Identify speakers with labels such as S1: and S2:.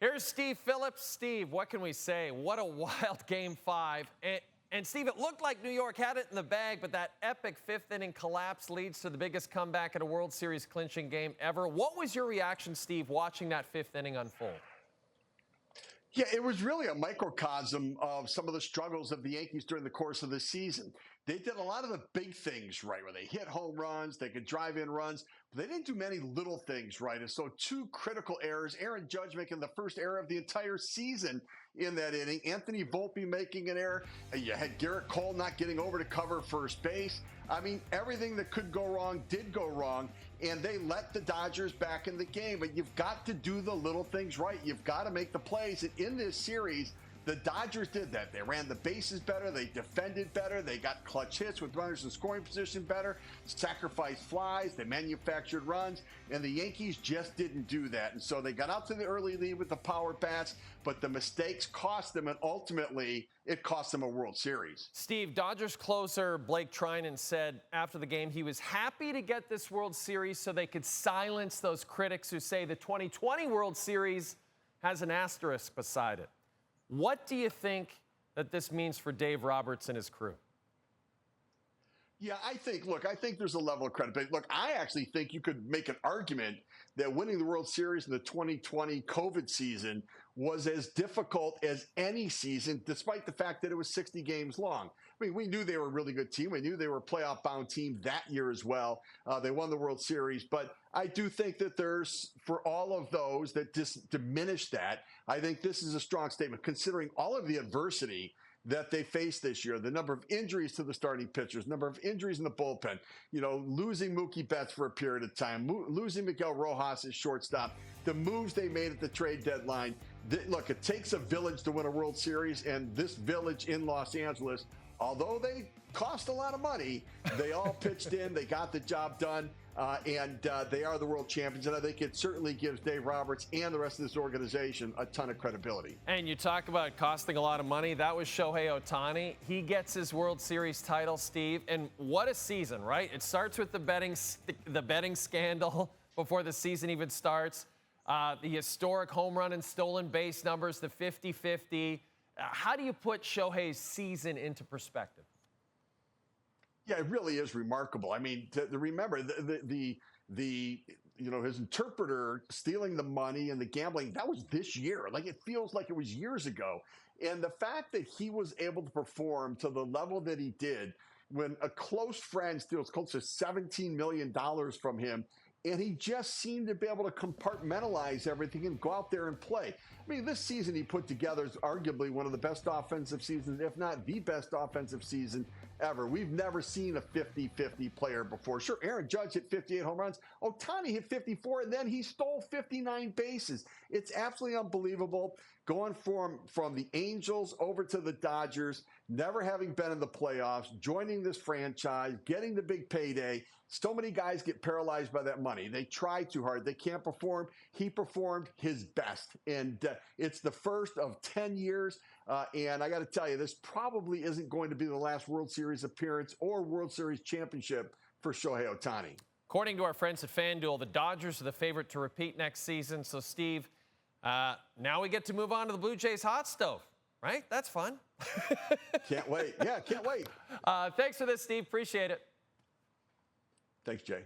S1: Here's Steve Phillips. Steve, what can we say? What a wild Game 5. And Steve, it looked like New York had it in the bag, but that epic fifth-inning collapse leads to the biggest comeback in a World Series clinching game ever. What was your reaction, Steve, watching that fifth inning unfold?
S2: Yeah, it was really a microcosm of some of the struggles of the Yankees during the course of the season. They did a lot of the big things right, where they hit home runs, they could drive in runs, but they didn't do many little things right. And so two critical errors, Aaron Judge making the first error of the entire season in that inning, Anthony Volpe making an error, you had Garrett Cole not getting over to cover first base. I mean, everything that could go wrong did go wrong, and they let the Dodgers back in the game. But you've got to do the little things right. You've got to make the plays. And in this series, the Dodgers did that. They ran the bases better. They defended better. They got clutch hits with runners in scoring position better, sacrificed flies. They manufactured runs. And the Yankees just didn't do that. And so they got out to the early lead with the power bats, but the mistakes cost them, and ultimately it cost them a World Series.
S1: Steve, Dodgers closer Blake Trinan said after the game he was happy to get this World Series so they could silence those critics who say the 2020 World Series has an asterisk beside it. What do you think that this means for Dave Roberts and his crew?
S2: Yeah, I think there's a level of credibility. Look, I actually think you could make an argument that winning the World Series in the 2020 COVID season was as difficult as any season, despite the fact that it was 60 games long. I mean, we knew they were a really good team. We knew they were a playoff-bound team that year as well. They won the World Series. But I do think that there's, for all of those that diminish that, I think this is a strong statement, considering all of the adversity that they faced this year, the number of injuries to the starting pitchers, number of injuries in the bullpen, losing Mookie Betts for a period of time, losing Miguel Rojas as shortstop, the moves they made at the trade deadline. Look, it takes a village to win a World Series, and this village in Los Angeles, although they cost a lot of money, they all pitched in, they got the job done, and they are the world champions. And I think it certainly gives Dave Roberts and the rest of this organization a ton of credibility.
S1: And you talk about costing a lot of money. That was Shohei Ohtani. He gets his World Series title, Steve. And what a season, right? It starts with the betting scandal before the season even starts. The historic home run and stolen base numbers, the 50-50. How do you put Shohei's season into perspective?
S2: Yeah, it really is remarkable. I mean, to remember his interpreter stealing the money and the gambling, that was this year. Like, it feels like it was years ago. And the fact that he was able to perform to the level that he did when a close friend steals close to $17 million from him, and he just seemed to be able to compartmentalize everything and go out there and play. I mean, this season he put together is arguably one of the best offensive seasons, if not the best offensive season ever. We've never seen a 50-50 player before. Sure, Aaron Judge hit 58 home runs. Ohtani hit 54, and then he stole 59 bases. It's absolutely unbelievable. Going from the Angels over to the Dodgers, never having been in the playoffs, joining this franchise, getting the big payday. So many guys get paralyzed by that money. They try too hard. They can't perform. He performed his best. And it's the first of 10 years. And I got to tell you, this probably isn't going to be the last World Series appearance or World Series championship for Shohei Ohtani.
S1: According to our friends at FanDuel, the Dodgers are the favorite to repeat next season. So, Steve, now we get to move on to the Blue Jays hot stove, right? That's fun.
S2: Can't wait. Yeah, can't wait.
S1: Thanks for this, Steve. Appreciate it.
S2: Thanks, Jay.